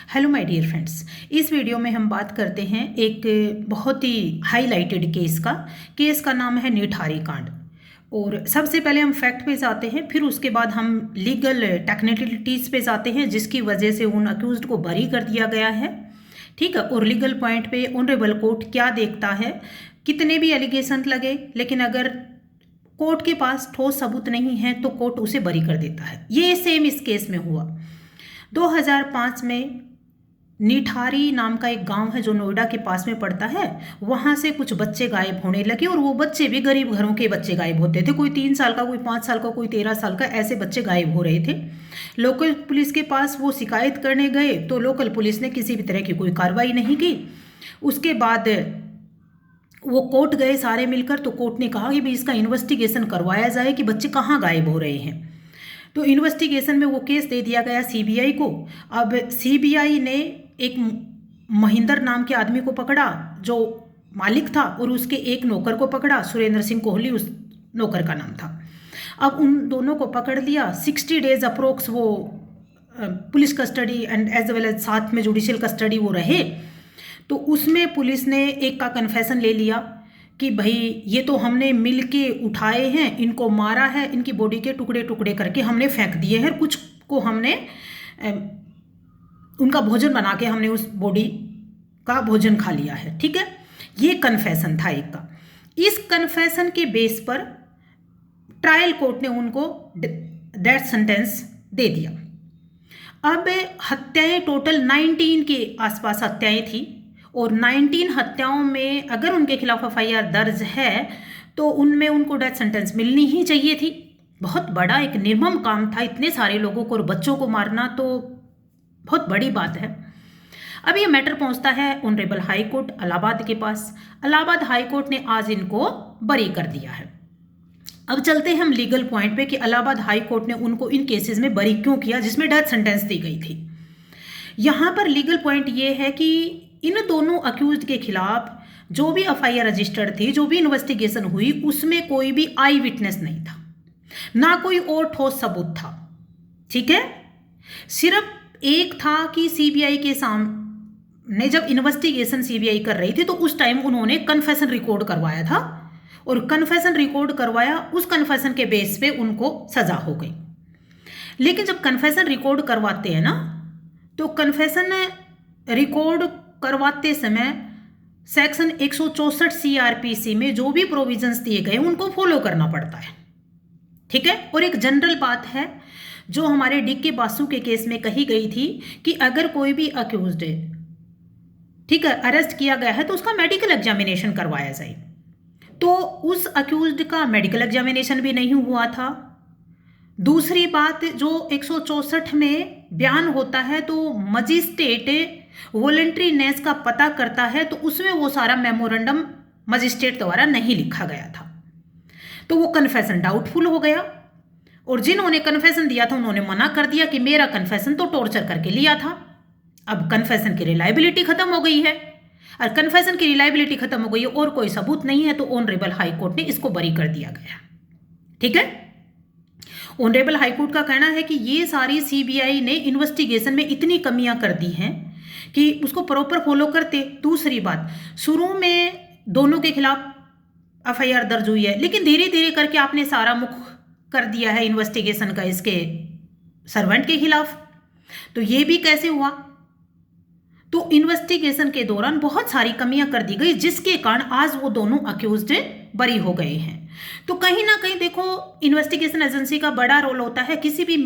Hello my dear friends. इस video में हम बात करते हैं एक बहुत ही हाईलाइटेड केस का नाम है निठारी कांड। और सबसे पहले हम फैक्ट पे जाते हैं, फिर उसके बाद हम लीगल टेक्निकलिटीज़ पे जाते हैं जिसकी वजह से उन अक्यूज्ड को बरी कर दिया गया है। ठीक है, और लीगल पॉइंट पे ऑनरेबल कोर्ट क्या देखता है, कितने भी एलिगेशन लगे लेकिन अगर कोर्ट के पास ठोस सबूत नहीं है तो कोर्ट उसे बरी कर देता है। ये सेम इस केस में हुआ। 2005 में निठारी नाम का एक गांव है जो नोएडा के पास में पड़ता है। वहां से कुछ बच्चे गायब होने लगे और वो बच्चे भी गरीब घरों के बच्चे गायब होते थे। कोई 3 साल का, कोई 5 साल का, कोई 13 साल का, ऐसे बच्चे गायब हो रहे थे। लोकल पुलिस के पास वो शिकायत करने गए तो लोकल पुलिस ने किसी भी तरह की कोई कार्रवाई नहीं की। उसके बाद वो कोर्ट गए सारे मिलकर, तो कोर्ट ने कहा कि भाई इसका इन्वेस्टिगेशन करवाया जाए कि बच्चे कहाँ गायब हो रहे हैं। तो इन्वेस्टिगेशन में वो केस दे दिया गया सीबीआई को। अब सीबीआई ने एक महेंद्र नाम के आदमी को पकड़ा जो मालिक था, और उसके एक नौकर को पकड़ा, सुरेंद्र सिंह कोहली उस नौकर का नाम था। अब उन दोनों को पकड़ लिया। 60 डेज अप्रोक्स वो police custody and as well as साथ में जुडिशियल कस्टडी वो रहे। तो उसमें पुलिस ने एक का कन्फेशन ले लिया कि भाई ये तो हमने मिल के उठाए हैं, इनको मारा है, इनकी बॉडी के टुकड़े टुकड़े करके हमने फेंक दिए हैं, कुछ को हमने उनका भोजन बना के हमने उस बॉडी का भोजन खा लिया है। ठीक है, ये कन्फेशन था एक का। इस कन्फेशन के बेस पर ट्रायल कोर्ट ने उनको डेथ सेंटेंस दे दिया। अब हत्याएं टोटल 19 के आसपास हत्याएं थी, और 19 हत्याओं में अगर उनके खिलाफ एफआईआर दर्ज है तो उनमें उनको डेथ सेंटेंस मिलनी ही चाहिए थी। बहुत बड़ा एक निर्मम काम था, इतने सारे लोगों को और बच्चों को मारना तो बहुत बड़ी बात है। अब ये मैटर पहुंचता है ऑनरेबल हाई कोर्ट इलाहाबाद के पास। इलाहाबाद हाई कोर्ट ने आज इनको बरी कर दिया है। अब चलते हैं हम लीगल पॉइंट पे कि इलाहाबाद हाई कोर्ट ने उनको इन केसेस में बरी क्यों किया जिसमें डेथ सेंटेंस दी गई थी। यहाँ पर लीगल पॉइंट ये है कि इन दोनों अक्यूज्ड के खिलाफ जो भी एफआईआर रजिस्टर्ड थी, जो भी इन्वेस्टिगेशन हुई, उसमें कोई भी आई विटनेस नहीं था, ना कोई और ठोस सबूत था। ठीक है, सिर्फ एक था कि सीबीआई के सामने जब इन्वेस्टिगेशन सीबीआई कर रही थी तो उस टाइम उन्होंने कन्फेशन रिकॉर्ड करवाया था, और कन्फेशन रिकॉर्ड करवाया, उस कन्फेशन के बेस पे उनको सजा हो गई। लेकिन जब कन्फेशन रिकॉर्ड करवाते हैं ना, तो कन्फेशन रिकॉर्ड करवाते समय सेक्शन 164 सीआरपीसी में जो भी प्रोविजंस दिए गए उनको फॉलो करना पड़ता है। ठीक है, और एक जनरल बात है जो हमारे डीके बासु के केस में कही गई थी कि अगर कोई भी अक्यूज्ड है, ठीक है, अरेस्ट किया गया है तो उसका मेडिकल एग्जामिनेशन करवाया जाए। तो उस अक्यूज्ड का मेडिकल एग्जामिनेशन भी नहीं हुआ था। दूसरी बात, जो 164 में बयान होता है तो मजिस्ट्रेट वॉलंटरीनेस का पता करता है, तो उसमें वो सारा मेमोरेंडम मजिस्ट्रेट द्वारा नहीं लिखा गया था, तो वो कन्फेशन डाउटफुल हो गया। और जिन्होंने कन्फेशन दिया था उन्होंने मना कर दिया कि मेरा कन्फेशन तो टॉर्चर करके लिया था। अब कन्फेशन की रिलायबिलिटी खत्म हो गई है, और कन्फेशन की रिलायबिलिटी खत्म हो गई है और कोई सबूत नहीं है, तो ऑनरेबल हाई कोर्ट ने इसको बरी कर दिया गया। ठीक है, ऑनरेबल हाई कोर्ट का कहना है कि ये सारी सीबीआई ने इन्वेस्टिगेशन में इतनी कमियां कर दी हैं कि उसको प्रॉपर फॉलो करते। दूसरी बात, शुरू में दोनों के खिलाफ एफआईआर दर्ज हुई है, लेकिन धीरे धीरे करके आपने सारा मुख कर दिया है इन्वेस्टिगेशन का इसके सर्वेंट के खिलाफ, तो ये भी कैसे हुआ। तो इन्वेस्टिगेशन के दौरान बहुत सारी कमियां कर दी गई जिसके कारण आज वो दोनों अक्यूज्ड बरी हो गए हैं। तो कहीं ना कहीं देखो, इन्वेस्टिगेशन एजेंसी का बड़ा रोल होता है किसी भी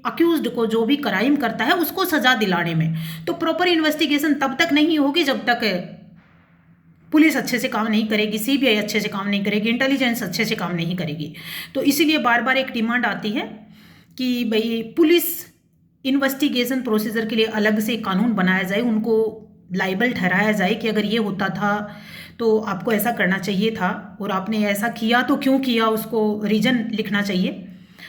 अक्यूज्ड को, जो भी क्राइम करता है उसको सजा दिलाने में। तो प्रॉपर इन्वेस्टिगेशन तब तक नहीं होगी जब तक पुलिस अच्छे से काम नहीं करेगी, सीबीआई अच्छे से काम नहीं करेगी, इंटेलिजेंस अच्छे से काम नहीं करेगी। तो इसीलिए बार बार एक डिमांड आती है कि भाई पुलिस इन्वेस्टिगेशन प्रोसीजर के लिए अलग से कानून बनाया जाए, उनको लाइबल ठहराया जाए कि अगर ये होता था तो आपको ऐसा करना चाहिए था, और आपने ऐसा किया तो क्यों किया, उसको रीजन लिखना चाहिए।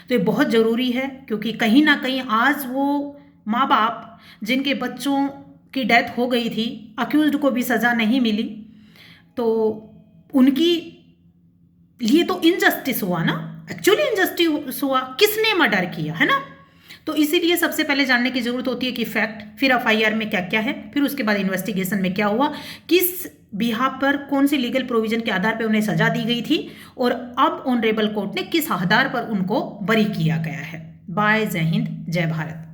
तो ये बहुत ज़रूरी है, क्योंकि कहीं ना कहीं आज वो माँ बाप जिनके बच्चों की डेथ हो गई थी, अक्यूज्ड को भी सज़ा नहीं मिली, तो उनकी लिए तो इनजस्टिस हुआ ना, एक्चुअली इनजस्टिस हुआ। किसने मर्डर किया है ना, तो इसीलिए सबसे पहले जानने की जरूरत होती है कि फैक्ट, फिर एफआईआर में क्या क्या है, फिर उसके बाद इन्वेस्टिगेशन में क्या हुआ, किस बिहाफ पर कौन सी लीगल प्रोविजन के आधार पर उन्हें सजा दी गई थी, और अब ऑनरेबल कोर्ट ने किस आधार पर उनको बरी किया गया है। बाय, जय हिंद, जय भारत।